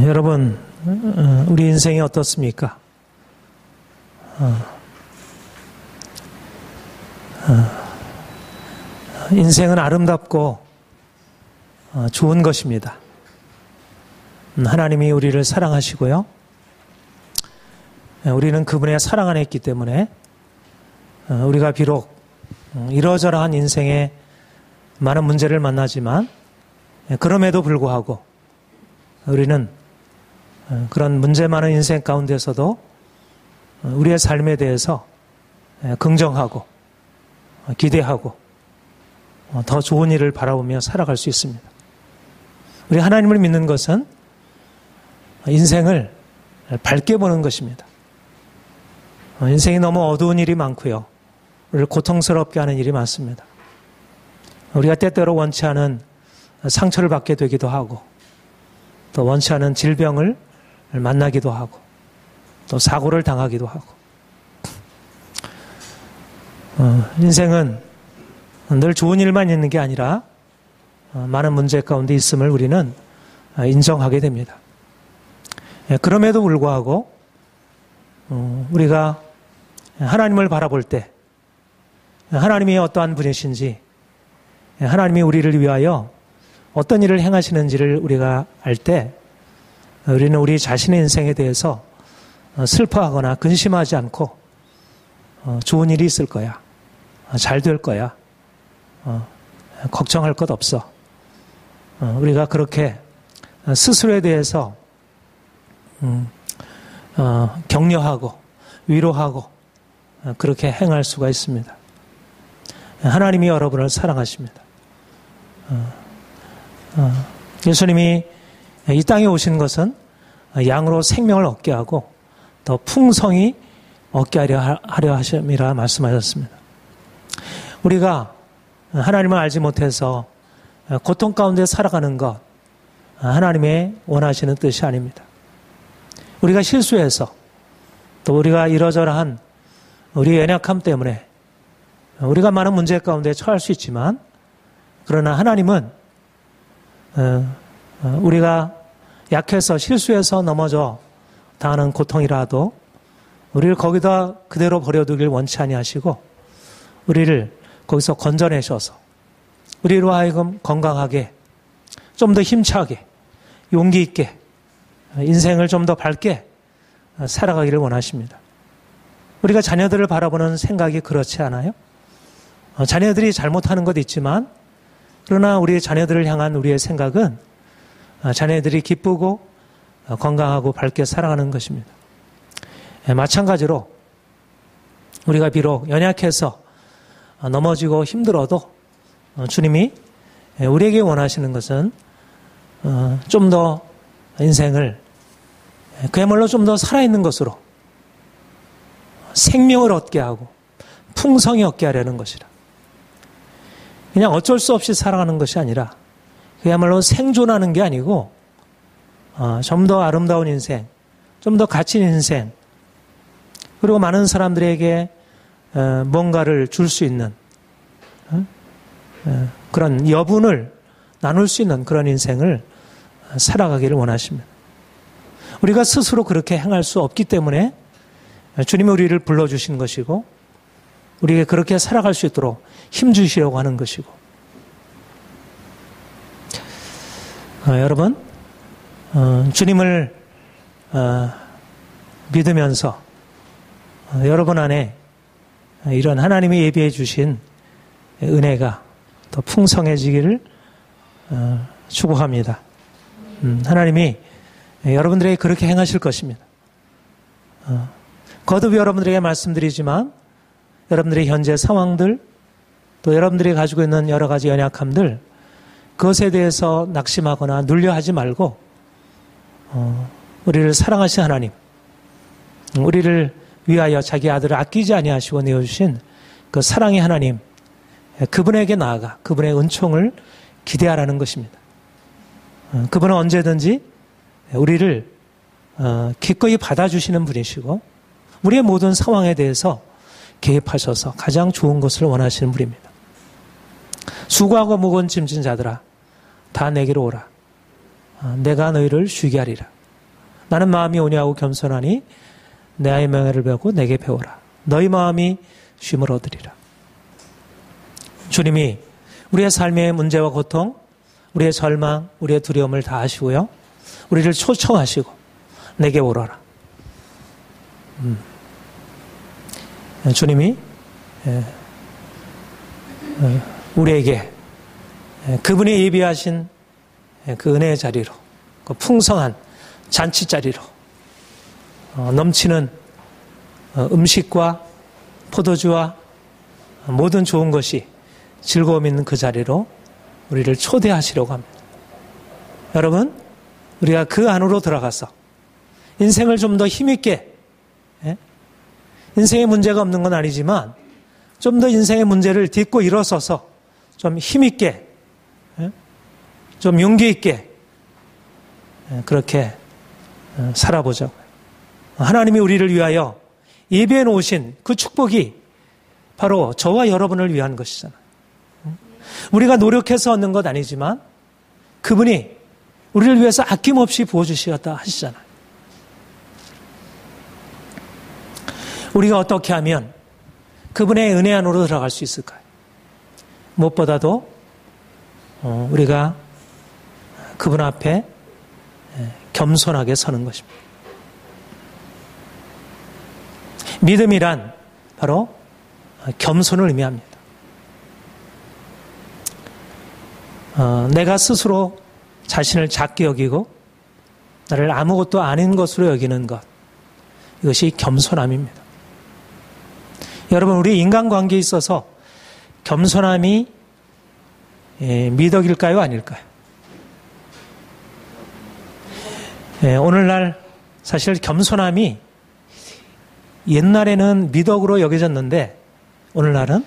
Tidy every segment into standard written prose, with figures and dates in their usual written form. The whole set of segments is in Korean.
여러분, 우리 인생이 어떻습니까? 인생은 아름답고 좋은 것입니다. 하나님이 우리를 사랑하시고요. 우리는 그분의 사랑 안에 있기 때문에 우리가 비록 이러저러한 인생에 많은 문제를 만나지만 그럼에도 불구하고 우리는 그런 문제 많은 인생 가운데서도 우리의 삶에 대해서 긍정하고 기대하고 더 좋은 일을 바라보며 살아갈 수 있습니다. 우리 하나님을 믿는 것은 인생을 밝게 보는 것입니다. 인생이 너무 어두운 일이 많고요. 우리를 고통스럽게 하는 일이 많습니다. 우리가 때때로 원치 않은 상처를 받게 되기도 하고 또 원치 않은 질병을 만나기도 하고 또 사고를 당하기도 하고 인생은 늘 좋은 일만 있는 게 아니라 많은 문제 가운데 있음을 우리는 인정하게 됩니다. 그럼에도 불구하고 우리가 하나님을 바라볼 때 하나님이 어떠한 분이신지 하나님이 우리를 위하여 어떤 일을 행하시는지를 우리가 알 때 우리는 우리 자신의 인생에 대해서 슬퍼하거나 근심하지 않고 좋은 일이 있을 거야. 잘 될 거야. 걱정할 것 없어. 우리가 그렇게 스스로에 대해서 격려하고 위로하고 그렇게 행할 수가 있습니다. 하나님이 여러분을 사랑하십니다. 예수님이 이 땅에 오신 것은 양으로 생명을 얻게 하고 더 풍성히 얻게 하려 하심이라 말씀하셨습니다. 우리가 하나님을 알지 못해서 고통 가운데 살아가는 것 하나님의 원하시는 뜻이 아닙니다. 우리가 실수해서 또 우리가 이러저러한 우리의 연약함 때문에 우리가 많은 문제 가운데 처할 수 있지만 그러나 하나님은 우리가 약해서 실수해서 넘어져 당하는 고통이라도 우리를 거기다 그대로 버려두길 원치 아니하시고 우리를 거기서 건져내셔서 우리로 하여금 건강하게 좀 더 힘차게 용기 있게 인생을 좀 더 밝게 살아가기를 원하십니다. 우리가 자녀들을 바라보는 생각이 그렇지 않아요? 자녀들이 잘못하는 것 있지만 그러나 우리 자녀들을 향한 우리의 생각은 자녀들이 기쁘고 건강하고 밝게 살아가는 것입니다. 마찬가지로 우리가 비록 연약해서 넘어지고 힘들어도 주님이 우리에게 원하시는 것은 좀 더 인생을 그야말로 좀 더 살아있는 것으로 생명을 얻게 하고 풍성히 얻게 하려는 것이라. 그냥 어쩔 수 없이 살아가는 것이 아니라 그야말로 생존하는 게 아니고 좀 더 아름다운 인생, 좀 더 가치 있는 인생, 그리고 많은 사람들에게 뭔가를 줄 수 있는 그런 여분을 나눌 수 있는 그런 인생을 살아가기를 원하십니다. 우리가 스스로 그렇게 행할 수 없기 때문에 주님이 우리를 불러주신 것이고 우리에게 그렇게 살아갈 수 있도록 힘주시려고 하는 것이고 여러분 주님을 믿으면서 여러분 안에 이런 하나님이 예비해 주신 은혜가 더 풍성해지기를 축복합니다. 하나님이 여러분들에게 그렇게 행하실 것입니다. 거듭 여러분들에게 말씀드리지만 여러분들의 현재 상황들 또 여러분들이 가지고 있는 여러 가지 연약함들 그것에 대해서 낙심하거나 눌려하지 말고 우리를 사랑하신 하나님 우리를 위하여 자기 아들을 아끼지 아니하시고 내어주신 그 사랑의 하나님 그분에게 나아가 그분의 은총을 기대하라는 것입니다. 그분은 언제든지 우리를 기꺼이 받아주시는 분이시고 우리의 모든 상황에 대해서 개입하셔서 가장 좋은 것을 원하시는 분입니다. 수고하고 무거운 짐진 자들아 다 내게로 오라. 내가 너희를 쉬게 하리라. 나는 마음이 온유하고 겸손하니 내 명예를 배우고 내게 배우라. 너희 마음이 쉼을 얻으리라. 주님이 우리의 삶의 문제와 고통, 우리의 절망, 우리의 두려움을 다 아시고요. 우리를 초청하시고 내게 오라라. 주님이 우리에게 그분이 예비하신 그 은혜의 자리로, 그 풍성한 잔치 자리로, 넘치는 음식과 포도주와 모든 좋은 것이 즐거움 있는 그 자리로 우리를 초대하시려고 합니다. 여러분, 우리가 그 안으로 들어가서 인생을 좀 더 힘있게, 인생에 문제가 없는 건 아니지만 좀 더 인생의 문제를 딛고 일어서서 좀 힘있게, 좀 용기 있게 그렇게 살아보자고요. 하나님이 우리를 위하여 예비해 놓으신 그 축복이 바로 저와 여러분을 위한 것이잖아요. 우리가 노력해서 얻는 것 아니지만 그분이 우리를 위해서 아낌없이 부어주시겠다 하시잖아요. 우리가 어떻게 하면 그분의 은혜 안으로 들어갈 수 있을까요? 무엇보다도 우리가 그분 앞에 겸손하게 서는 것입니다. 믿음이란 바로 겸손을 의미합니다. 내가 스스로 자신을 작게 여기고 나를 아무것도 아닌 것으로 여기는 것, 이것이 겸손함입니다. 여러분, 우리 인간관계에 있어서 겸손함이 미덕일까요? 아닐까요? 오늘날 사실 겸손함이 옛날에는 미덕으로 여겨졌는데 오늘날은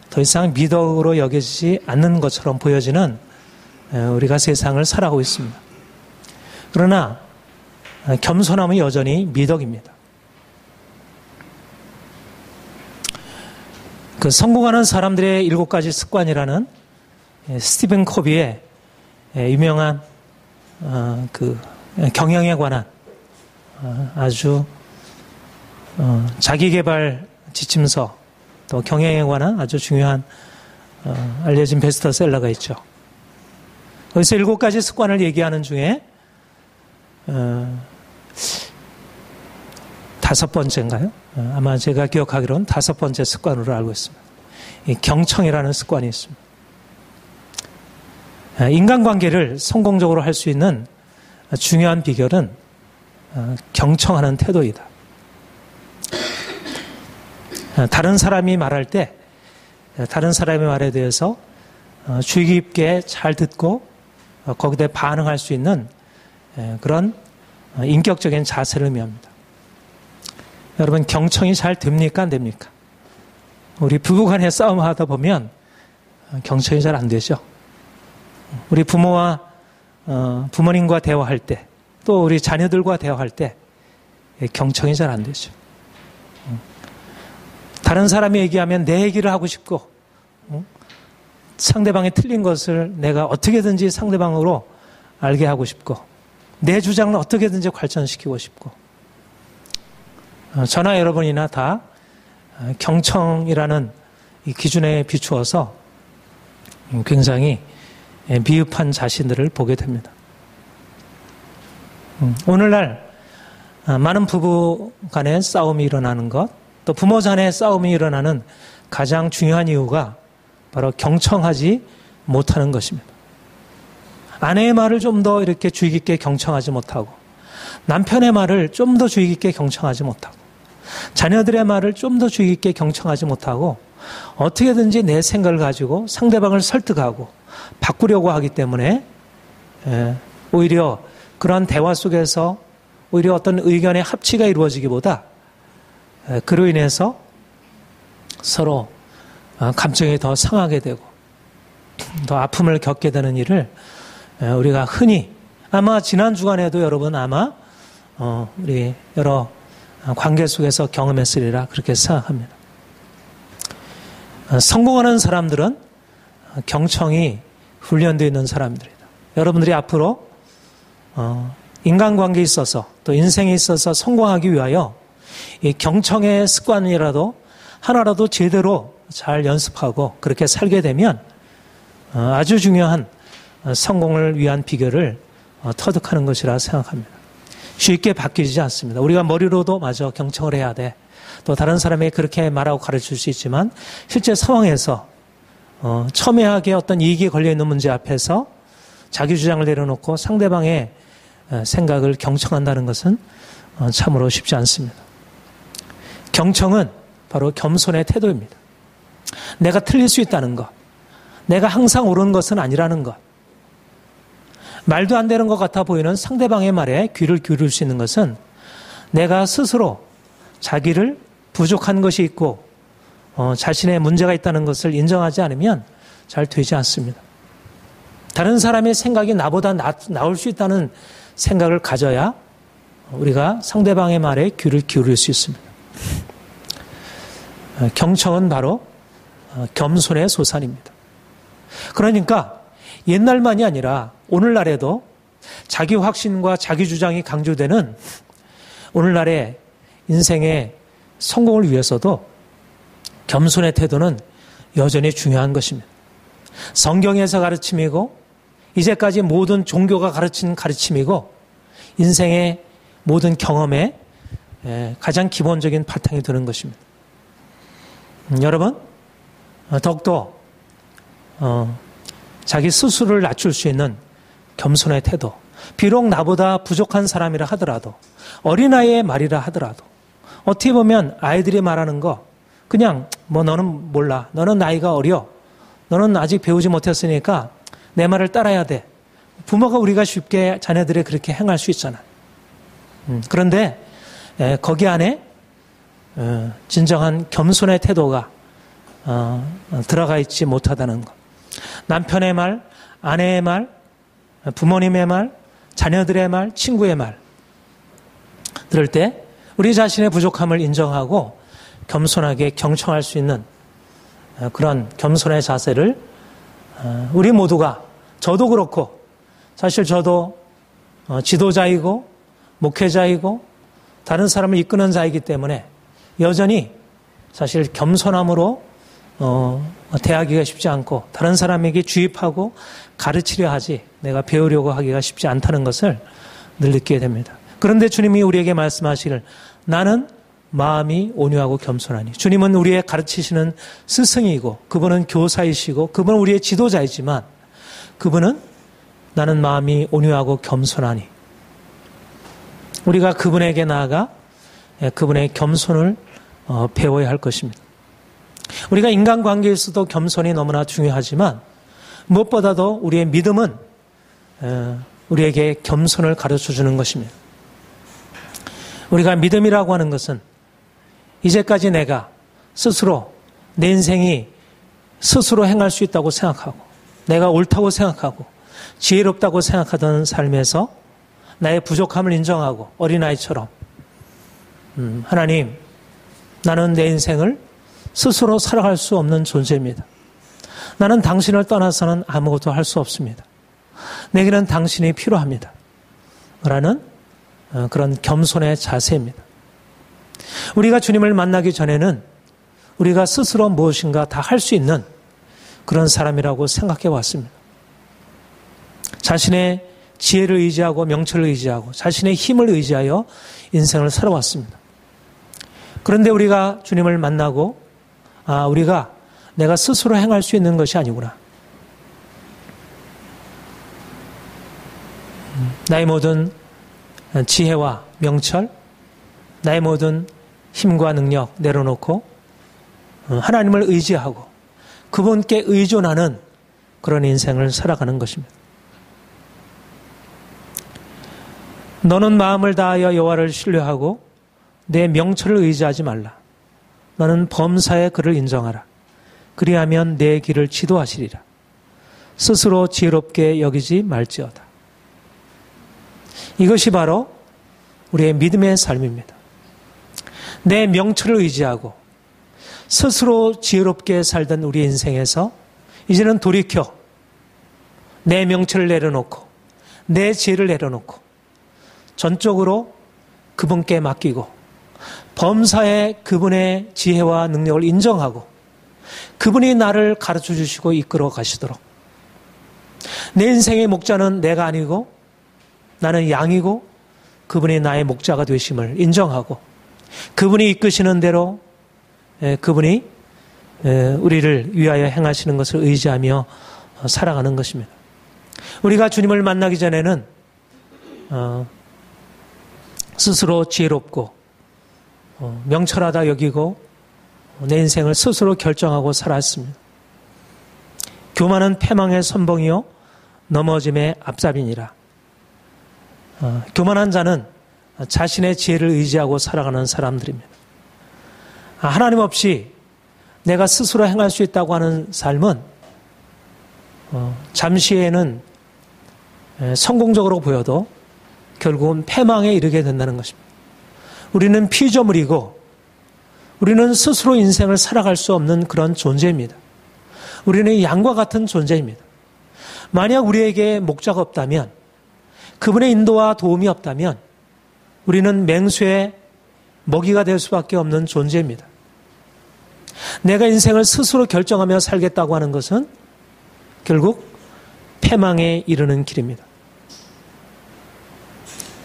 더 이상 미덕으로 여겨지지 않는 것처럼 보여지는 우리가 세상을 살아가고 있습니다. 그러나 겸손함은 여전히 미덕입니다. 그 성공하는 사람들의 7가지 습관이라는 스티븐 코비의 유명한 그 경영에 관한 아주 자기개발 지침서, 또 경영에 관한 아주 중요한 알려진 베스트셀러가 있죠. 거기서 7가지 습관을 얘기하는 중에 5번째인가요? 아마 제가 기억하기로는 5번째 습관으로 알고 있습니다. 이 경청이라는 습관이 있습니다. 인간관계를 성공적으로 할 수 있는 중요한 비결은 경청하는 태도이다. 다른 사람이 말할 때 다른 사람의 말에 대해서 주의 깊게 잘 듣고 거기에 반응할 수 있는 그런 인격적인 자세를 의미합니다. 여러분, 경청이 잘 됩니까? 안 됩니까? 우리 부부간에 싸움하다 보면 경청이 잘 안 되죠. 우리 부모와 부모님과 대화할 때, 또 우리 자녀들과 대화할 때 경청이 잘 안 되죠. 다른 사람이 얘기하면 내 얘기를 하고 싶고, 상대방이 틀린 것을 내가 어떻게든지 상대방으로 알게 하고 싶고, 내 주장을 어떻게든지 발전시키고 싶고, 저나 여러분이나 다 경청이라는 이 기준에 비추어서 굉장히 미흡한 자신들을 보게 됩니다. 오늘날 많은 부부 간의 싸움이 일어나는 것, 또 부모 간의 싸움이 일어나는 가장 중요한 이유가 바로 경청하지 못하는 것입니다. 아내의 말을 좀 더 이렇게 주의 깊게 경청하지 못하고, 남편의 말을 좀 더 주의 깊게 경청하지 못하고, 자녀들의 말을 좀 더 주의 깊게 경청하지 못하고, 어떻게든지 내 생각을 가지고 상대방을 설득하고 바꾸려고 하기 때문에 오히려 그런 대화 속에서 오히려 어떤 의견의 합치가 이루어지기보다 그로 인해서 서로 감정이 더 상하게 되고 더 아픔을 겪게 되는 일을 우리가 흔히, 아마 지난 주간에도 여러분 아마 우리 여러 관계 속에서 경험했으리라 그렇게 생각합니다. 성공하는 사람들은 경청이 훈련되어 있는 사람들이다. 여러분들이 앞으로 인간관계에 있어서 또 인생에 있어서 성공하기 위하여 이 경청의 습관이라도 하나라도 제대로 잘 연습하고 그렇게 살게 되면 아주 중요한 성공을 위한 비결을 터득하는 것이라 생각합니다. 쉽게 바뀌지 않습니다. 우리가 머리로도 맞아 경청을 해야 돼. 또 다른 사람에게 그렇게 말하고 가르칠 수 있지만 실제 상황에서 첨예하게 어떤 이익이 걸려있는 문제 앞에서 자기 주장을 내려놓고 상대방의 생각을 경청한다는 것은 참으로 쉽지 않습니다. 경청은 바로 겸손의 태도입니다. 내가 틀릴 수 있다는 것, 내가 항상 옳은 것은 아니라는 것, 말도 안 되는 것 같아 보이는 상대방의 말에 귀를 기울일 수 있는 것은 내가 스스로 자기를 부족한 것이 있고 자신의 문제가 있다는 것을 인정하지 않으면 잘 되지 않습니다. 다른 사람의 생각이 나보다 나을 수 있다는 생각을 가져야 우리가 상대방의 말에 귀를 기울일 수 있습니다. 경청은 바로 겸손의 소산입니다. 그러니까 옛날만이 아니라 오늘날에도 자기 확신과 자기 주장이 강조되는 오늘날의 인생의 성공을 위해서도 겸손의 태도는 여전히 중요한 것입니다. 성경에서 가르침이고 이제까지 모든 종교가 가르친 가르침이고 인생의 모든 경험의 가장 기본적인 바탕이 되는 것입니다. 여러분, 더욱더 자기 스스로를 낮출 수 있는 겸손의 태도, 비록 나보다 부족한 사람이라 하더라도 어린아이의 말이라 하더라도 어떻게 보면 아이들이 말하는 거 그냥 너는 몰라, 너는 나이가 어려, 너는 아직 배우지 못했으니까 내 말을 따라야 돼. 부모가 우리가 쉽게 자녀들이 그렇게 행할 수 있잖아. 그런데 거기 안에 진정한 겸손의 태도가 들어가 있지 못하다는 것. 남편의 말, 아내의 말, 부모님의 말, 자녀들의 말, 친구의 말 들을 때 우리 자신의 부족함을 인정하고 겸손하게 경청할 수 있는 그런 겸손의 자세를 우리 모두가, 저도 그렇고 사실 저도 지도자이고 목회자이고 다른 사람을 이끄는 자이기 때문에 여전히 사실 겸손함으로 대하기가 쉽지 않고 다른 사람에게 주입하고 가르치려 하지 내가 배우려고 하기가 쉽지 않다는 것을 늘 느끼게 됩니다. 그런데 주님이 우리에게 말씀하시길 나는 마음이 온유하고 겸손하니, 주님은 우리의 가르치시는 스승이고 그분은 교사이시고 그분은 우리의 지도자이지만 그분은 나는 마음이 온유하고 겸손하니, 우리가 그분에게 나아가 그분의 겸손을 배워야 할 것입니다. 우리가 인간관계에서도 겸손이 너무나 중요하지만 무엇보다도 우리의 믿음은 우리에게 겸손을 가르쳐주는 것입니다. 우리가 믿음이라고 하는 것은 이제까지 내가 스스로 내 인생이 스스로 행할 수 있다고 생각하고 내가 옳다고 생각하고 지혜롭다고 생각하던 삶에서 나의 부족함을 인정하고 어린아이처럼 하나님, 나는 내 인생을 스스로 살아갈 수 없는 존재입니다. 나는 당신을 떠나서는 아무것도 할 수 없습니다. 내게는 당신이 필요합니다. 라는 그런 겸손의 자세입니다. 우리가 주님을 만나기 전에는 우리가 스스로 무엇인가 다 할 수 있는 그런 사람이라고 생각해 왔습니다. 자신의 지혜를 의지하고 명철을 의지하고 자신의 힘을 의지하여 인생을 살아왔습니다. 그런데 우리가 주님을 만나고 우리가 내가 스스로 행할 수 있는 것이 아니구나. 나의 모든 지혜와 명철, 나의 모든 힘과 능력 내려놓고 하나님을 의지하고 그분께 의존하는 그런 인생을 살아가는 것입니다. 너는 마음을 다하여 여호와를 신뢰하고 내 명철을 의지하지 말라. 너는 범사의 그를 인정하라. 그리하면 내 길을 지도하시리라. 스스로 지혜롭게 여기지 말지어다. 이것이 바로 우리의 믿음의 삶입니다. 내 명철을 의지하고 스스로 지혜롭게 살던 우리 인생에서 이제는 돌이켜 내 명철을 내려놓고 내 지혜를 내려놓고 전적으로 그분께 맡기고 범사에 그분의 지혜와 능력을 인정하고 그분이 나를 가르쳐 주시고 이끌어 가시도록, 내 인생의 목자는 내가 아니고 나는 양이고 그분이 나의 목자가 되심을 인정하고 그분이 이끄시는 대로 그분이 우리를 위하여 행하시는 것을 의지하며 살아가는 것입니다. 우리가 주님을 만나기 전에는 스스로 지혜롭고 명철하다 여기고 내 인생을 스스로 결정하고 살았습니다. 교만은 패망의 선봉이요 넘어짐의 앞잡이니라. 교만한 자는 자신의 지혜를 의지하고 살아가는 사람들입니다. 하나님 없이 내가 스스로 행할 수 있다고 하는 삶은 잠시에는 성공적으로 보여도 결국은 패망에 이르게 된다는 것입니다. 우리는 피조물이고 우리는 스스로 인생을 살아갈 수 없는 그런 존재입니다. 우리는 양과 같은 존재입니다. 만약 우리에게 목자가 없다면, 그분의 인도와 도움이 없다면 우리는 맹수의 먹이가 될 수밖에 없는 존재입니다. 내가 인생을 스스로 결정하며 살겠다고 하는 것은 결국 패망에 이르는 길입니다.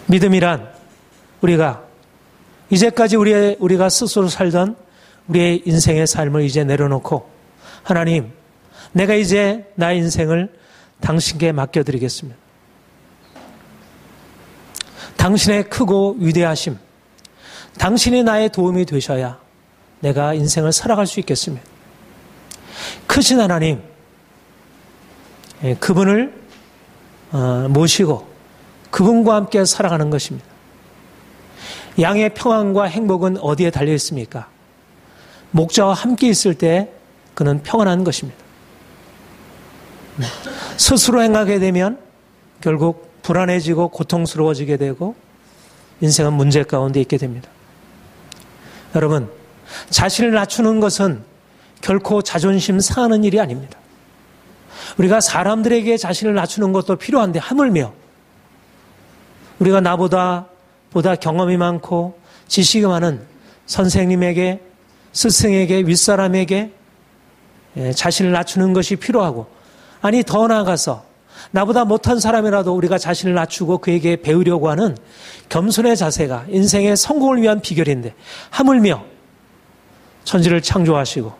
믿음이란 우리가 이제까지 우리가 스스로 살던 우리의 인생의 삶을 이제 내려놓고, 하나님, 내가 이제 나의 인생을 당신께 맡겨드리겠습니다. 당신의 크고 위대하심, 당신이 나의 도움이 되셔야 내가 인생을 살아갈 수 있겠습니다. 크신 하나님, 그분을 모시고 그분과 함께 살아가는 것입니다. 양의 평안과 행복은 어디에 달려 있습니까? 목자와 함께 있을 때 그는 평안한 것입니다. 스스로 행하게 되면 결국 불안해지고 고통스러워지게 되고 인생은 문제 가운데 있게 됩니다. 여러분, 자신을 낮추는 것은 결코 자존심 상하는 일이 아닙니다. 우리가 사람들에게 자신을 낮추는 것도 필요한데, 하물며 우리가 나보다 경험이 많고 지식이 많은 선생님에게, 스승에게, 윗사람에게 자신을 낮추는 것이 필요하고, 아니 더 나아가서 나보다 못한 사람이라도 우리가 자신을 낮추고 그에게 배우려고 하는 겸손의 자세가 인생의 성공을 위한 비결인데, 하물며 천지를 창조하시고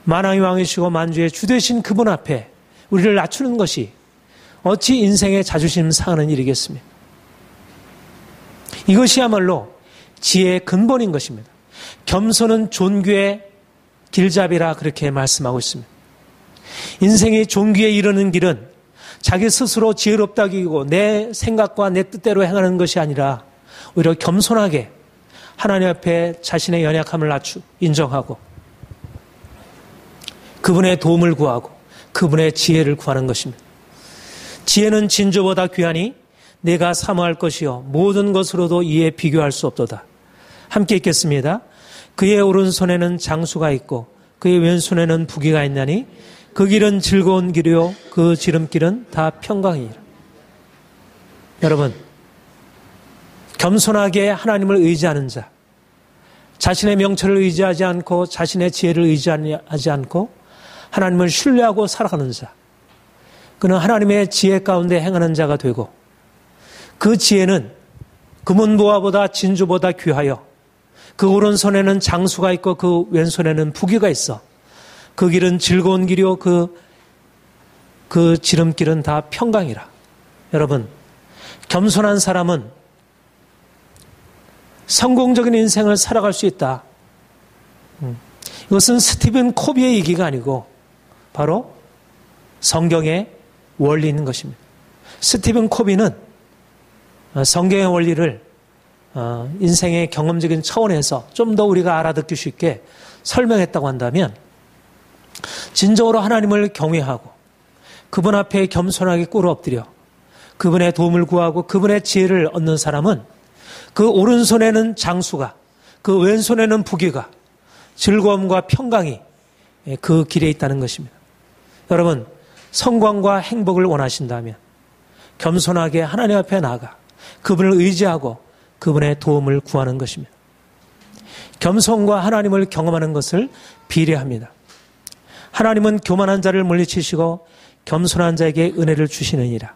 만왕의 왕이시고 만주의 주 되신 그분 앞에 우리를 낮추는 것이 어찌 인생의 자존심 상하는 일이겠습니까? 이것이야말로 지혜의 근본인 것입니다. 겸손은 존귀의 길잡이라 그렇게 말씀하고 있습니다. 인생이 존귀에 이르는 길은 자기 스스로 지혜롭다기고 내 생각과 내 뜻대로 행하는 것이 아니라 오히려 겸손하게 하나님 앞에 자신의 연약함을 인정하고 그분의 도움을 구하고 그분의 지혜를 구하는 것입니다. 지혜는 진주보다 귀하니 내가 사모할 것이요 모든 것으로도 이에 비교할 수 없도다. 함께 읽겠습니다. 그의 오른손에는 장수가 있고 그의 왼손에는 부귀가 있나니 그 길은 즐거운 길이요 그 지름길은 다 평강이니라. 여러분, 겸손하게 하나님을 의지하는 자, 자신의 명철을 의지하지 않고 자신의 지혜를 의지하지 않고 하나님을 신뢰하고 살아가는 자, 그는 하나님의 지혜 가운데 행하는 자가 되고, 그 지혜는 금은보화보다 진주보다 귀하여 그 오른손에는 장수가 있고 그 왼손에는 부귀가 있어 그 길은 즐거운 길이요 그 지름길은 다 평강이라. 여러분, 겸손한 사람은 성공적인 인생을 살아갈 수 있다. 이것은 스티븐 코비의 얘기가 아니고 바로 성경의 원리인 것입니다. 스티븐 코비는 성경의 원리를 인생의 경험적인 차원에서 좀 더 우리가 알아듣기 쉽게 설명했다고 한다면, 진정으로 하나님을 경외하고 그분 앞에 겸손하게 꿇어 엎드려 그분의 도움을 구하고 그분의 지혜를 얻는 사람은 그 오른손에는 장수가, 그 왼손에는 부귀가, 즐거움과 평강이 그 길에 있다는 것입니다. 여러분, 성광과 행복을 원하신다면 겸손하게 하나님 앞에 나아가 그분을 의지하고 그분의 도움을 구하는 것입니다. 겸손과 하나님을 경험하는 것을 비례합니다. 하나님은 교만한 자를 물리치시고 겸손한 자에게 은혜를 주시느니라.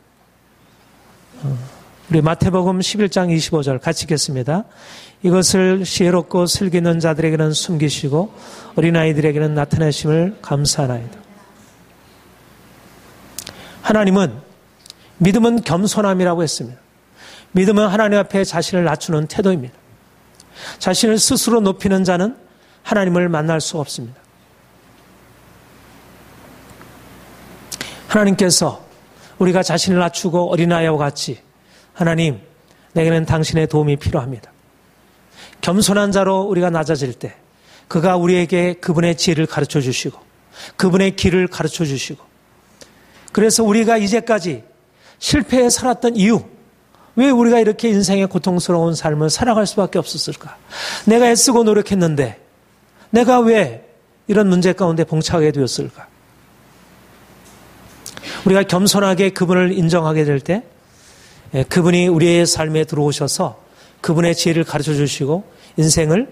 우리 마태복음 11장 25절 같이 읽겠습니다. 이것을 지혜롭고 슬기 있는 자들에게는 숨기시고 어린아이들에게는 나타내심을 감사하나이다. 하나님은 믿음은 겸손함이라고 했습니다. 믿음은 하나님 앞에 자신을 낮추는 태도입니다. 자신을 스스로 높이는 자는 하나님을 만날 수 없습니다. 하나님께서 우리가 자신을 낮추고 어린아이와 같이 하나님, 내게는 당신의 도움이 필요합니다. 겸손한 자로 우리가 낮아질 때 그가 우리에게 그분의 지혜를 가르쳐 주시고 그분의 길을 가르쳐 주시고 그래서 우리가 이제까지 실패해 살았던 이유, 왜 우리가 이렇게 인생의 고통스러운 삶을 살아갈 수밖에 없었을까? 내가 애쓰고 노력했는데 내가 왜 이런 문제 가운데 봉착하게 되었을까? 우리가 겸손하게 그분을 인정하게 될 때 그분이 우리의 삶에 들어오셔서 그분의 지혜를 가르쳐 주시고 인생을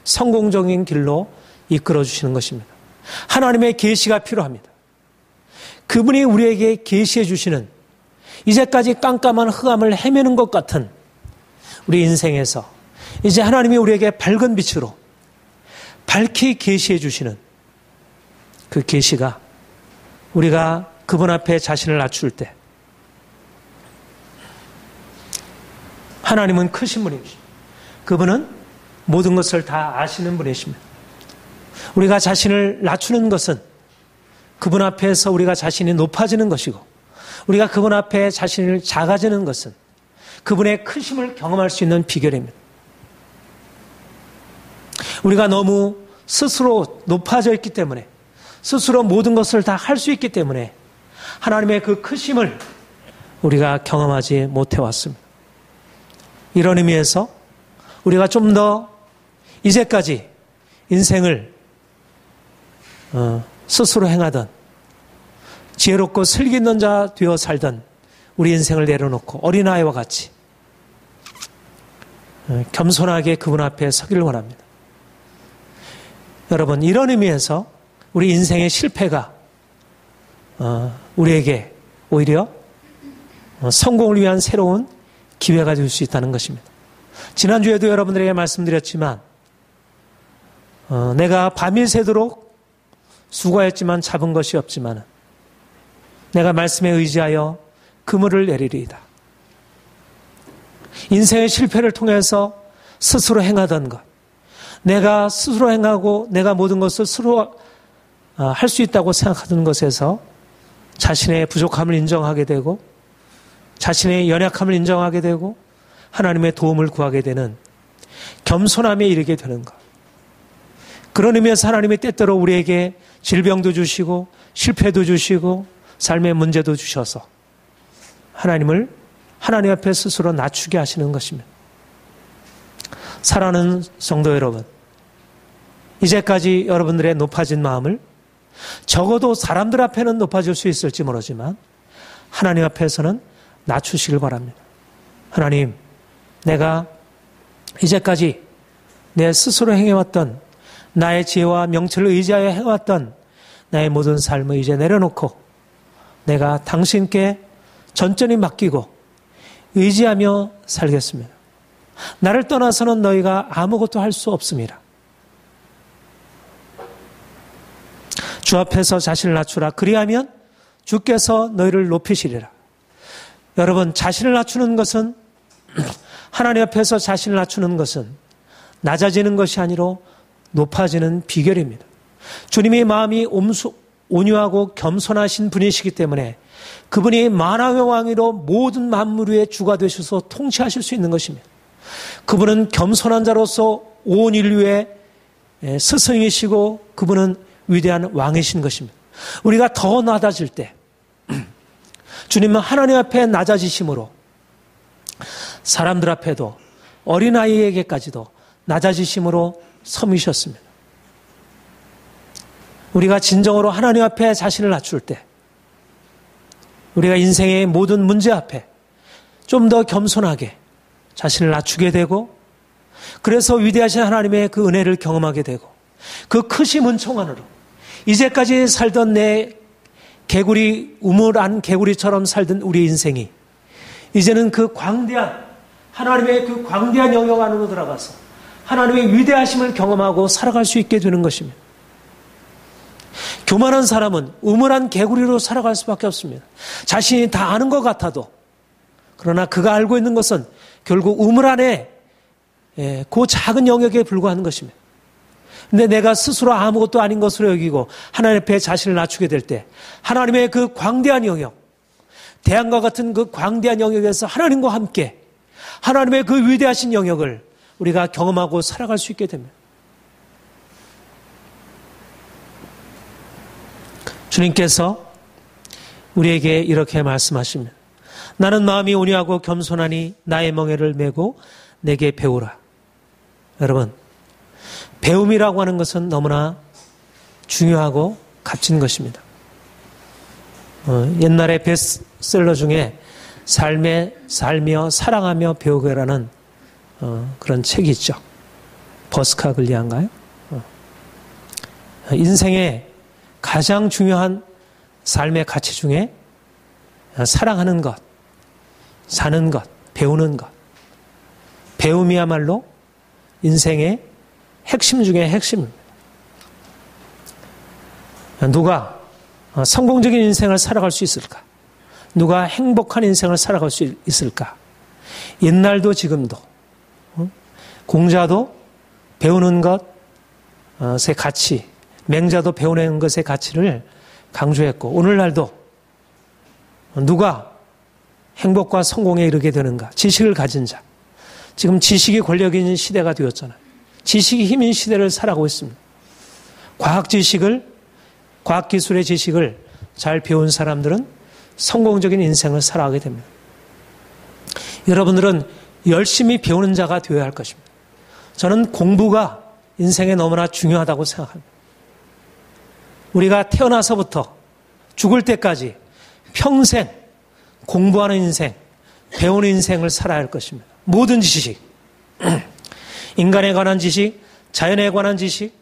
성공적인 길로 이끌어 주시는 것입니다. 하나님의 계시가 필요합니다. 그분이 우리에게 계시해 주시는 이제까지 깜깜한 흑암을 헤매는 것 같은 우리 인생에서 이제 하나님이 우리에게 밝은 빛으로 밝게 계시해 주시는 그 계시가 우리가 그분 앞에 자신을 낮출 때 하나님은 크신 분이십니다. 그분은 모든 것을 다 아시는 분이십니다. 우리가 자신을 낮추는 것은 그분 앞에서 우리가 자신이 높아지는 것이고 우리가 그분 앞에 자신을 작아지는 것은 그분의 크심을 경험할 수 있는 비결입니다. 우리가 너무 스스로 높아져 있기 때문에 스스로 모든 것을 다 할 수 있기 때문에 하나님의 그 크심을 우리가 경험하지 못해왔습니다. 이런 의미에서 우리가 좀 더 이제까지 인생을 스스로 행하던 지혜롭고 슬기 있는 자 되어 살던 우리 인생을 내려놓고 어린아이와 같이 겸손하게 그분 앞에 서기를 원합니다. 여러분, 이런 의미에서 우리 인생의 실패가 우리에게 오히려 성공을 위한 새로운 기회가 될 수 있다는 것입니다. 지난주에도 여러분들에게 말씀드렸지만 내가 밤이 새도록 수고했지만 잡은 것이 없지만 내가 말씀에 의지하여 그물을 내리리이다. 인생의 실패를 통해서 스스로 행하던 것, 내가 스스로 행하고 내가 모든 것을 스스로 할 수 있다고 생각하던 것에서 자신의 부족함을 인정하게 되고 자신의 연약함을 인정하게 되고 하나님의 도움을 구하게 되는 겸손함에 이르게 되는 것. 그런 의미에서 하나님이 때때로 우리에게 질병도 주시고 실패도 주시고 삶의 문제도 주셔서 하나님 앞에 스스로 낮추게 하시는 것입니다. 사랑하는 성도 여러분, 이제까지 여러분들의 높아진 마음을 적어도 사람들 앞에는 높아질 수 있을지 모르지만 하나님 앞에서는 낮추시길 바랍니다. 하나님, 내가 이제까지 내 스스로 행해왔던 나의 지혜와 명철을 의지하여 해왔던 나의 모든 삶을 이제 내려놓고 내가 당신께 전전히 맡기고 의지하며 살겠습니다. 나를 떠나서는 너희가 아무것도 할 수 없습니다. 주 앞에서 자신을 낮추라. 그리하면 주께서 너희를 높이시리라. 여러분, 자신을 낮추는 것은 하나님 앞에서 자신을 낮추는 것은 낮아지는 것이 아니라 높아지는 비결입니다. 주님의 마음이 온유하고 겸손하신 분이시기 때문에 그분이 만왕의 왕으로 모든 만물 위에 주가 되셔서 통치하실 수 있는 것입니다. 그분은 겸손한 자로서 온 인류의 스승이시고 그분은 위대한 왕이신 것입니다. 우리가 더 낮아질 때 주님은 하나님 앞에 낮아지심으로 사람들 앞에도 어린아이에게까지도 낮아지심으로 섬기셨습니다. 우리가 진정으로 하나님 앞에 자신을 낮출 때 우리가 인생의 모든 문제 앞에 좀 더 겸손하게 자신을 낮추게 되고, 그래서 위대하신 하나님의 그 은혜를 경험하게 되고, 그 크심 은총 안으로 이제까지 살던 내 개구리, 우물안 개구리처럼 살던 우리 인생이 이제는 그 광대한 하나님의 그 광대한 영역 안으로 들어가서 하나님의 위대하심을 경험하고 살아갈 수 있게 되는 것입니다. 교만한 사람은 우물안 개구리로 살아갈 수밖에 없습니다. 자신이 다 아는 것 같아도, 그러나 그가 알고 있는 것은 결국 우물 안에 그 작은 영역에 불과한 것입니다. 근데 내가 스스로 아무것도 아닌 것으로 여기고 하나님 앞에 자신을 낮추게 될 때 하나님의 그 광대한 영역, 대양과 같은 그 광대한 영역에서 하나님과 함께 하나님의 그 위대하신 영역을 우리가 경험하고 살아갈 수 있게 됩니다. 주님께서 우리에게 이렇게 말씀하십니다. 나는 마음이 온유하고 겸손하니 나의 멍에를 메고 내게 배우라. 여러분, 배움이라고 하는 것은 너무나 중요하고 값진 것입니다. 옛날에 베스트셀러 중에 살며 사랑하며 배우게라는 그런 책이 있죠. 버스카글리아인가요? 인생의 가장 중요한 삶의 가치 중에 사랑하는 것, 사는 것, 배우는 것. 배움이야말로 인생의 핵심 중에 핵심입니다. 누가 성공적인 인생을 살아갈 수 있을까? 누가 행복한 인생을 살아갈 수 있을까? 옛날도 지금도 공자도 배우는 것의 가치, 맹자도 배우는 것의 가치를 강조했고, 오늘날도 누가 행복과 성공에 이르게 되는가? 지식을 가진 자. 지금 지식이 권력이 있는 시대가 되었잖아요. 지식이 힘인 시대를 살아가고 있습니다. 과학기술의 지식을 잘 배운 사람들은 성공적인 인생을 살아가게 됩니다. 여러분들은 열심히 배우는 자가 되어야 할 것입니다. 저는 공부가 인생에 너무나 중요하다고 생각합니다. 우리가 태어나서부터 죽을 때까지 평생 공부하는 인생, 배우는 인생을 살아야 할 것입니다. 모든 지식, 인간에 관한 지식, 자연에 관한 지식,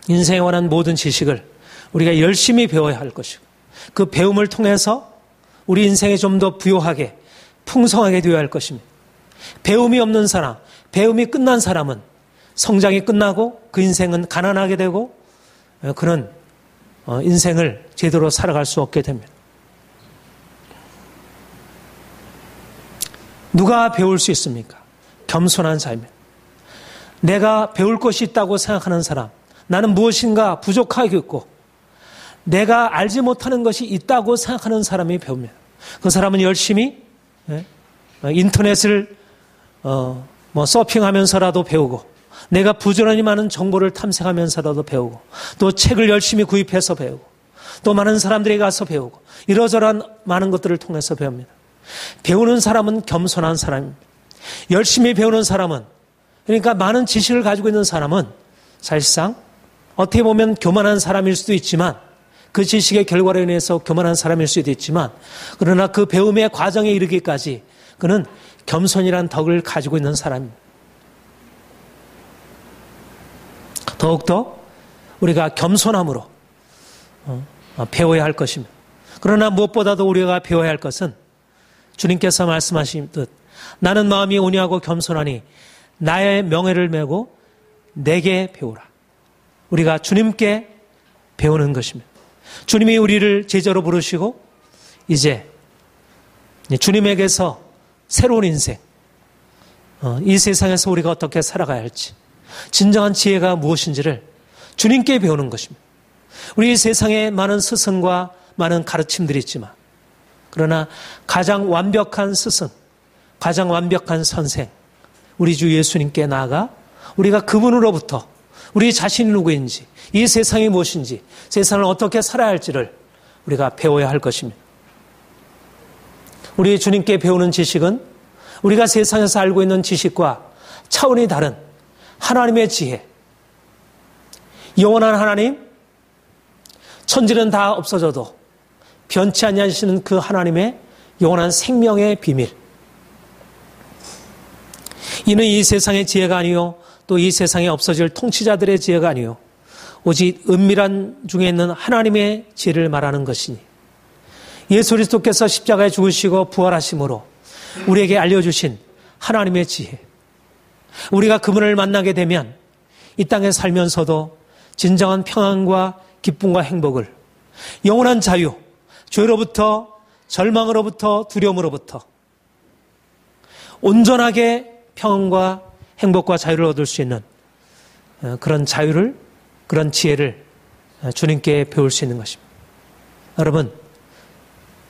인생에 관한 모든 지식을 우리가 열심히 배워야 할 것이고, 그 배움을 통해서 우리 인생에 좀 더 부요하게, 풍성하게 되어야 할 것입니다. 배움이 없는 사람, 배움이 끝난 사람은 성장이 끝나고 그 인생은 가난하게 되고 그는 인생을 제대로 살아갈 수 없게 됩니다. 누가 배울 수 있습니까? 겸손한 자입니다. 내가 배울 것이 있다고 생각하는 사람, 나는 무엇인가 부족하게 있고 내가 알지 못하는 것이 있다고 생각하는 사람이 배웁니다. 그 사람은 열심히 인터넷을 서핑하면서라도 배우고, 내가 부지런히 많은 정보를 탐색하면서라도 배우고, 또 책을 열심히 구입해서 배우고, 또 많은 사람들이 가서 배우고, 이러저러한 많은 것들을 통해서 배웁니다. 배우는 사람은 겸손한 사람입니다. 열심히 배우는 사람은, 그러니까 많은 지식을 가지고 있는 사람은 사실상 어떻게 보면 교만한 사람일 수도 있지만, 그 지식의 결과로 인해서 교만한 사람일 수도 있지만, 그러나 그 배움의 과정에 이르기까지 그는 겸손이란 덕을 가지고 있는 사람입니다. 더욱더 우리가 겸손함으로 배워야 할 것입니다. 그러나 무엇보다도 우리가 배워야 할 것은 주님께서 말씀하신 듯 나는 마음이 온유하고 겸손하니 나의 명예를 메고 내게 배우라. 우리가 주님께 배우는 것입니다. 주님이 우리를 제자로 부르시고 이제 주님에게서 새로운 인생, 이 세상에서 우리가 어떻게 살아가야 할지, 진정한 지혜가 무엇인지를 주님께 배우는 것입니다. 우리 세상에 많은 스승과 많은 가르침들이 있지만, 그러나 가장 완벽한 스승, 가장 완벽한 선생, 우리 주 예수님께 나아가 우리가 그분으로부터 우리 자신이 누구인지, 이 세상이 무엇인지, 세상을 어떻게 살아야 할지를 우리가 배워야 할 것입니다. 우리 주님께 배우는 지식은 우리가 세상에서 알고 있는 지식과 차원이 다른 하나님의 지혜, 영원한 하나님, 천지는 다 없어져도 변치 아니하시는 그 하나님의 영원한 생명의 비밀. 이는 이 세상의 지혜가 아니요 또 이 세상에 없어질 통치자들의 지혜가 아니요 오직 은밀한 중에 있는 하나님의 지혜를 말하는 것이니 예수 그리스도께서 십자가에 죽으시고 부활하심으로 우리에게 알려주신 하나님의 지혜. 우리가 그분을 만나게 되면 이 땅에 살면서도 진정한 평안과 기쁨과 행복을, 영원한 자유, 죄로부터, 절망으로부터, 두려움으로부터 온전하게 평안과 행복과 자유를 얻을 수 있는 그런 자유를, 그런 지혜를 주님께 배울 수 있는 것입니다. 여러분,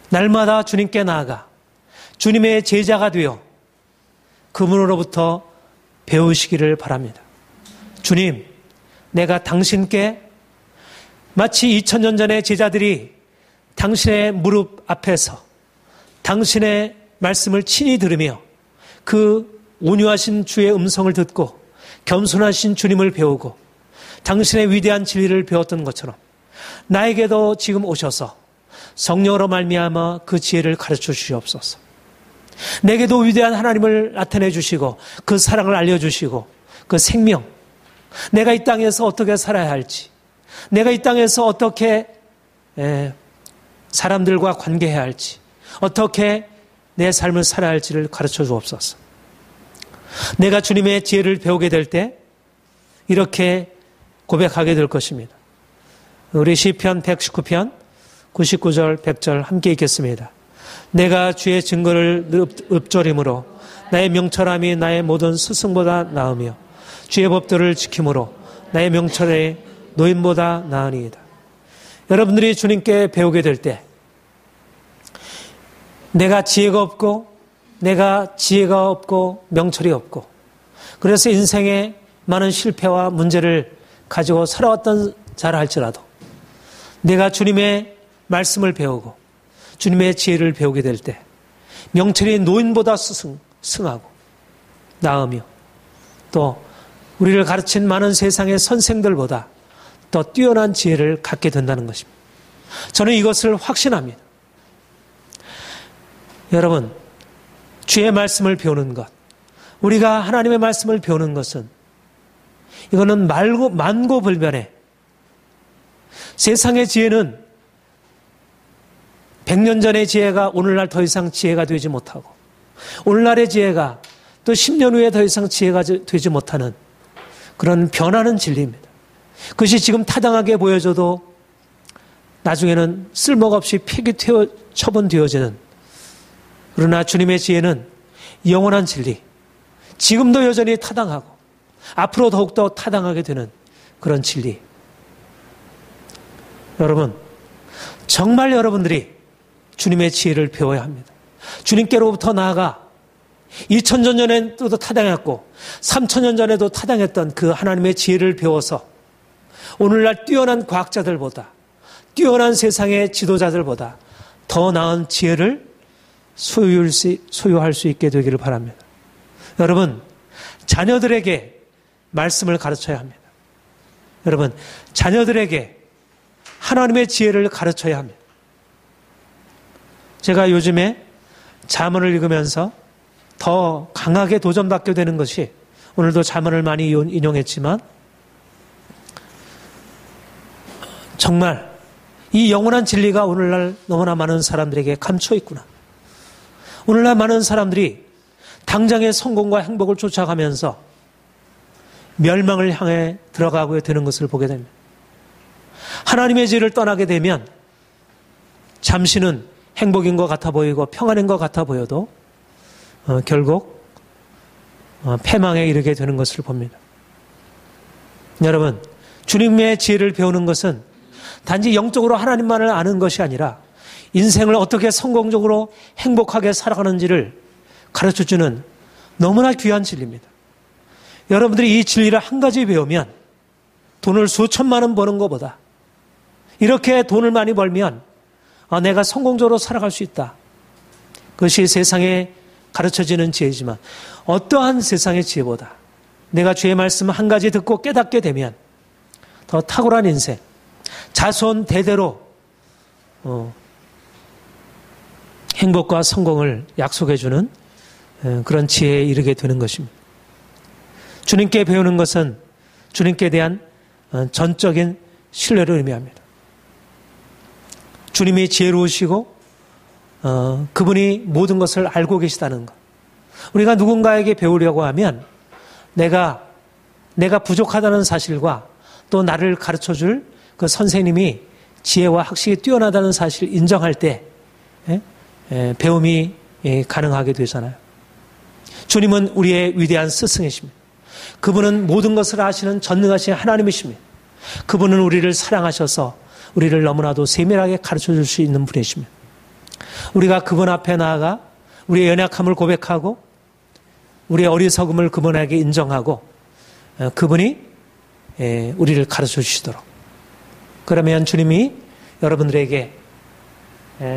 날마다 주님께 나아가 주님의 제자가 되어 그분으로부터 배우시기를 바랍니다. 주님, 내가 당신께 마치 2000년 전의 제자들이 당신의 무릎 앞에서 당신의 말씀을 친히 들으며 그 온유하신 주의 음성을 듣고 겸손하신 주님을 배우고 당신의 위대한 진리를 배웠던 것처럼 나에게도 지금 오셔서 성령으로 말미암아 그 지혜를 가르쳐 주시옵소서. 내게도 위대한 하나님을 나타내 주시고 그 사랑을 알려주시고 그 생명, 내가 이 땅에서 어떻게 살아야 할지, 내가 이 땅에서 어떻게 사람들과 관계해야 할지, 어떻게 내 삶을 살아야 할지를 가르쳐 주옵소서. 내가 주님의 지혜를 배우게 될 때 이렇게 고백하게 될 것입니다. 우리 시편 119편 99절 100절 함께 읽겠습니다. 내가 주의 증거를 읊조림으로 나의 명철함이 나의 모든 스승보다 나으며 주의 법도를 지킴으로 나의 명철의 노인보다 나으니이다. 여러분들이 주님께 배우게 될 때 내가 지혜가 없고 내가 지혜가 없고 명철이 없고 그래서 인생에 많은 실패와 문제를 가지고 살아왔던 자라 할지라도 내가 주님의 말씀을 배우고 주님의 지혜를 배우게 될 때 명철이 노인보다 승하고 나으며 또 우리를 가르친 많은 세상의 선생들보다 더 뛰어난 지혜를 갖게 된다는 것입니다. 저는 이것을 확신합니다. 여러분, 주의 말씀을 배우는 것, 우리가 하나님의 말씀을 배우는 것은 이거는 만고불변의 세상의 지혜는 100년 전의 지혜가 오늘날 더 이상 지혜가 되지 못하고 오늘날의 지혜가 또 10년 후에 더 이상 지혜가 되지 못하는 그런 변하는 진리입니다. 그것이 지금 타당하게 보여져도 나중에는 쓸모가 없이 폐기 처분되어지는, 그러나 주님의 지혜는 영원한 진리, 지금도 여전히 타당하고 앞으로 더욱더 타당하게 되는 그런 진리. 여러분, 정말 여러분들이 주님의 지혜를 배워야 합니다. 주님께로부터 나아가 2000년 전에도 타당했고 3000년 전에도 타당했던 그 하나님의 지혜를 배워서 오늘날 뛰어난 과학자들보다, 뛰어난 세상의 지도자들보다 더 나은 지혜를 소유할 수 있게 되기를 바랍니다. 여러분, 자녀들에게 말씀을 가르쳐야 합니다. 여러분, 자녀들에게 하나님의 지혜를 가르쳐야 합니다. 제가 요즘에 잠언을 읽으면서 더 강하게 도전받게 되는 것이, 오늘도 잠언을 많이 인용했지만 정말 이 영원한 진리가 오늘날 너무나 많은 사람들에게 감춰 있구나. 오늘날 많은 사람들이 당장의 성공과 행복을 쫓아가면서 멸망을 향해 들어가고 되는 것을 보게 됩니다. 하나님의 지혜를 떠나게 되면 잠시는 행복인 것 같아 보이고 평안인 것 같아 보여도 결국 패망에 이르게 되는 것을 봅니다. 여러분, 주님의 지혜를 배우는 것은 단지 영적으로 하나님만을 아는 것이 아니라 인생을 어떻게 성공적으로 행복하게 살아가는지를 가르쳐주는 너무나 귀한 진리입니다. 여러분들이 이 진리를 한 가지 배우면 돈을 수천만 원 버는 것보다 이렇게 돈을 많이 벌면 내가 성공적으로 살아갈 수 있다. 그것이 세상에 가르쳐지는 지혜지만 어떠한 세상의 지혜보다 내가 주의 말씀 한 가지 듣고 깨닫게 되면 더 탁월한 인생, 자손 대대로 행복과 성공을 약속해주는 그런 지혜에 이르게 되는 것입니다. 주님께 배우는 것은 주님께 대한 전적인 신뢰를 의미합니다. 주님이 지혜로우시고 그분이 모든 것을 알고 계시다는 것. 우리가 누군가에게 배우려고 하면 내가 부족하다는 사실과 또 나를 가르쳐줄 그 선생님이 지혜와 학식이 뛰어나다는 사실을 인정할 때 배움이 가능하게 되잖아요. 주님은 우리의 위대한 스승이십니다. 그분은 모든 것을 아시는 전능하신 하나님이십니다. 그분은 우리를 사랑하셔서 우리를 너무나도 세밀하게 가르쳐줄 수 있는 분이십니다. 우리가 그분 앞에 나아가 우리의 연약함을 고백하고 우리의 어리석음을 그분에게 인정하고 그분이 우리를 가르쳐 주시도록, 그러면 주님이 여러분들에게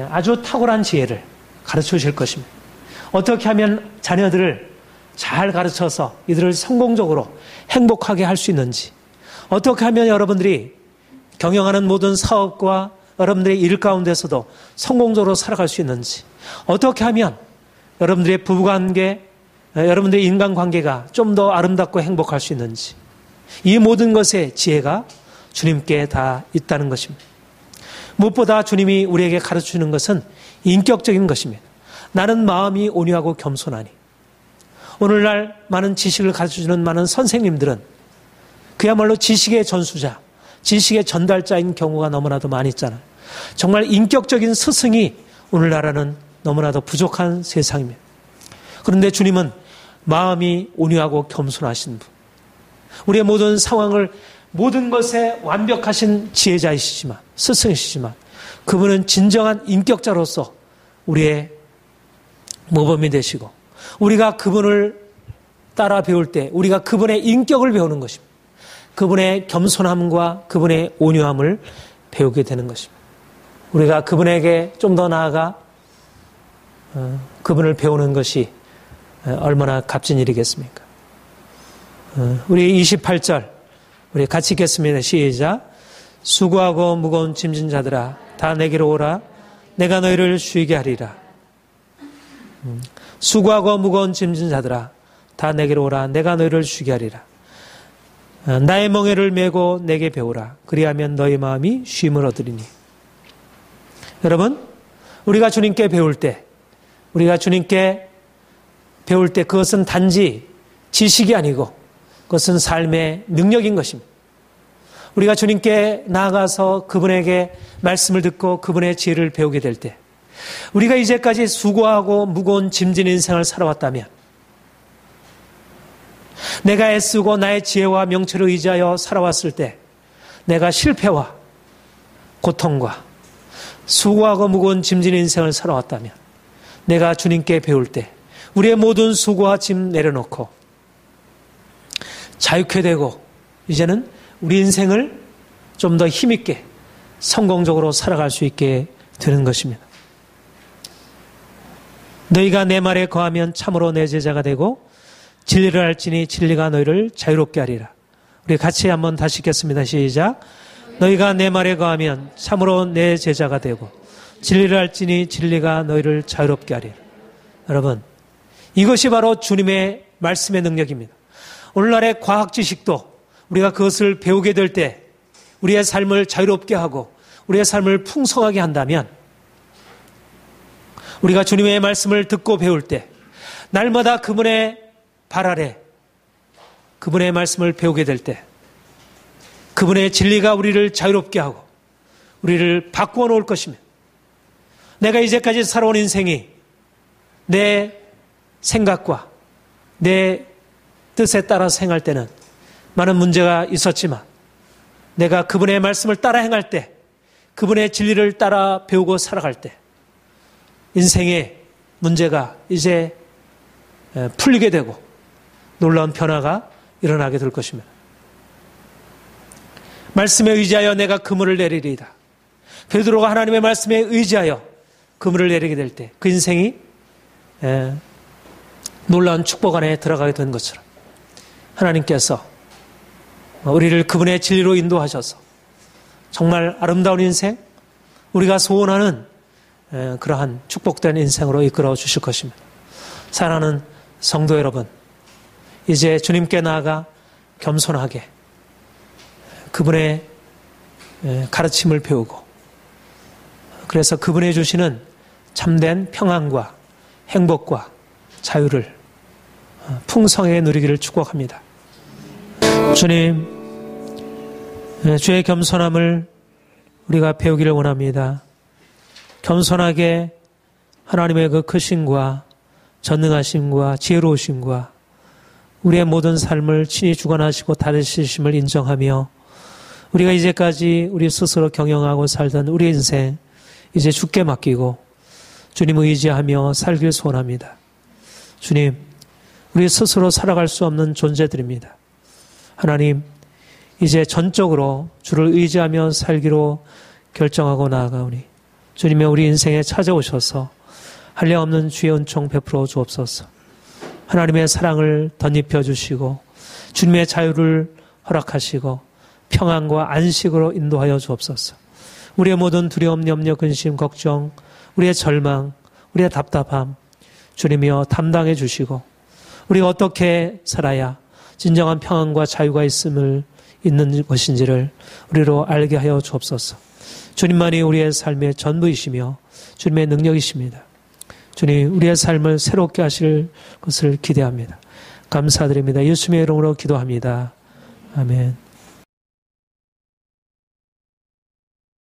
아주 탁월한 지혜를 가르쳐 주실 것입니다. 어떻게 하면 자녀들을 잘 가르쳐서 이들을 성공적으로 행복하게 할 수 있는지, 어떻게 하면 여러분들이 경영하는 모든 사업과 여러분들의 일 가운데서도 성공적으로 살아갈 수 있는지, 어떻게 하면 여러분들의 부부관계, 여러분들의 인간관계가 좀 더 아름답고 행복할 수 있는지, 이 모든 것의 지혜가 주님께 다 있다는 것입니다. 무엇보다 주님이 우리에게 가르치는 것은 인격적인 것입니다. 나는 마음이 온유하고 겸손하니. 오늘날 많은 지식을 가르쳐주는 많은 선생님들은 그야말로 지식의 전수자, 지식의 전달자인 경우가 너무나도 많이 있잖아요. 정말 인격적인 스승이 오늘날에는 너무나도 부족한 세상입니다. 그런데 주님은 마음이 온유하고 겸손하신 분, 우리의 모든 상황을 모든 것에 완벽하신 지혜자이시지만, 스승이시지만 그분은 진정한 인격자로서 우리의 모범이 되시고, 우리가 그분을 따라 배울 때 우리가 그분의 인격을 배우는 것입니다. 그분의 겸손함과 그분의 온유함을 배우게 되는 것입니다. 우리가 그분에게 좀 더 나아가 그분을 배우는 것이 얼마나 값진 일이겠습니까? 우리 28절 우리 같이 읽겠습니다. 시작. 수고하고 무거운 짐진 자들아 다 내게로 오라. 내가 너희를 쉬게 하리라. 수고하고 무거운 짐진 자들아 다 내게로 오라. 내가 너희를 쉬게 하리라. 나의 멍에를 메고 내게 배우라. 그리하면 너희 마음이 쉼을 얻으리니. 여러분, 우리가 주님께 배울 때, 우리가 주님께 배울 때 그것은 단지 지식이 아니고 그것은 삶의 능력인 것입니다. 우리가 주님께 나아가서 그분에게 말씀을 듣고 그분의 지혜를 배우게 될 때, 우리가 이제까지 수고하고 무거운 짐진 인생을 살아왔다면, 내가 애쓰고 나의 지혜와 명철을 의지하여 살아왔을 때 내가 실패와 고통과 수고하고 무거운 짐진 인생을 살아왔다면, 내가 주님께 배울 때 우리의 모든 수고와 짐 내려놓고 자유케 되고 이제는 우리 인생을 좀 더 힘있게 성공적으로 살아갈 수 있게 되는 것입니다. 너희가 내 말에 거하면 참으로 내 제자가 되고 진리를 알지니 진리가 너희를 자유롭게 하리라. 우리 같이 한번 다시 읽겠습니다. 시작. 너희가 내 말에 거하면 참으로 내 제자가 되고 진리를 알지니 진리가 너희를 자유롭게 하리라. 여러분, 이것이 바로 주님의 말씀의 능력입니다. 오늘날의 과학 지식도 우리가 그것을 배우게 될 때 우리의 삶을 자유롭게 하고 우리의 삶을 풍성하게 한다면, 우리가 주님의 말씀을 듣고 배울 때 날마다 그분의 발 아래 그분의 말씀을 배우게 될 때 그분의 진리가 우리를 자유롭게 하고 우리를 바꾸어 놓을 것입니다. 내가 이제까지 살아온 인생이 내 생각과 내 뜻에 따라 행할 때는 많은 문제가 있었지만, 내가 그분의 말씀을 따라 행할 때, 그분의 진리를 따라 배우고 살아갈 때 인생의 문제가 이제 풀리게 되고 놀라운 변화가 일어나게 될 것입니다. 말씀에 의지하여 내가 그물을 내리리이다. 베드로가 하나님의 말씀에 의지하여 그물을 내리게 될 때 그 인생이 놀라운 축복 안에 들어가게 된 것처럼 하나님께서 우리를 그분의 진리로 인도하셔서 정말 아름다운 인생, 우리가 소원하는 그러한 축복된 인생으로 이끌어 주실 것입니다. 사랑하는 성도 여러분, 이제 주님께 나아가 겸손하게 그분의 가르침을 배우고, 그래서 그분이 주시는 참된 평안과 행복과 자유를 풍성하게 누리기를 축복합니다. 주님, 주의 겸손함을 우리가 배우기를 원합니다. 겸손하게 하나님의 그 크심과 전능하심과 지혜로우심과 우리의 모든 삶을 친히 주관하시고 다스리심을 인정하며, 우리가 이제까지 우리 스스로 경영하고 살던 우리 인생 이제 주께 맡기고 주님 의지하며 살길 소원합니다. 주님, 우리 스스로 살아갈 수 없는 존재들입니다. 하나님, 이제 전적으로 주를 의지하며 살기로 결정하고 나아가오니 주님의 우리 인생에 찾아오셔서 한량없는 주의 은총 베풀어 주옵소서. 하나님의 사랑을 덧입혀 주시고 주님의 자유를 허락하시고 평안과 안식으로 인도하여 주옵소서. 우리의 모든 두려움, 염려, 근심, 걱정, 우리의 절망, 우리의 답답함 주님이여 담당해 주시고, 우리가 어떻게 살아야 진정한 평안과 자유가 있는 것인지를 우리로 알게 하여 주옵소서. 주님만이 우리의 삶의 전부이시며 주님의 능력이십니다. 주님, 우리의 삶을 새롭게 하실 것을 기대합니다. 감사드립니다. 예수님의 이름으로 기도합니다. 아멘.